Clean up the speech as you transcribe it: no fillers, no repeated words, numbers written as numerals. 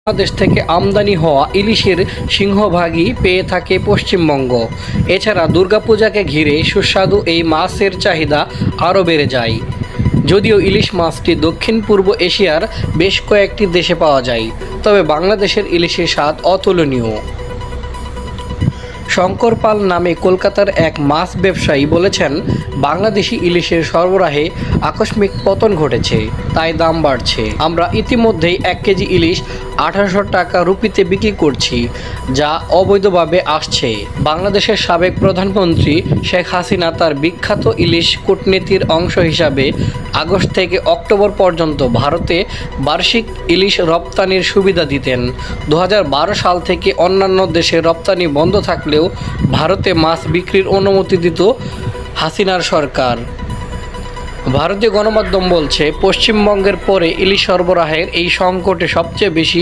বাংলাদেশ থেকে আমদানি হওয়া ইলিশের সিংহভাগই পেয়ে থাকে পশ্চিমবঙ্গ। এছাড়া দুর্গাপূজাকে ঘিরে সুস্বাদু এই মাছের চাহিদা আরও বেড়ে যায়। যদিও ইলিশ মাছটি দক্ষিণ পূর্ব এশিয়ার বেশ কয়েকটি দেশে পাওয়া যায়, তবে বাংলাদেশের ইলিশের স্বাদ অতুলনীয়। শঙ্কর পাল নামে কলকাতার এক মাছ ব্যবসায়ী বলেছেন, বাংলাদেশি ইলিশের সরবরাহে আকস্মিক পতন ঘটেছে, তাই দাম বাড়ছে। আমরা ইতিমধ্যেই 1 কেজি ইলিশ 1800 টাকা রুপিতে বিক্রি করছি, যা অবৈধভাবে আসছে। বাংলাদেশের সাবেক প্রধানমন্ত্রী শেখ হাসিনা তার বিখ্যাত ইলিশ কূটনীতির অংশ হিসাবে আগস্ট থেকে অক্টোবর পর্যন্ত ভারতে বার্ষিক ইলিশ রপ্তানির সুবিধা দিতেন। 2012 সাল থেকে অন্যান্য দেশে রপ্তানি বন্ধ থাকলেও ভারতে মাছ বিক্রির অনুমতি দিত হাসিনার সরকার। ভারতীয় গণমাধ্যম বলছে, পশ্চিমবঙ্গের পরে ইলিশ সরবরাহের এই সংকটে সবচেয়ে বেশি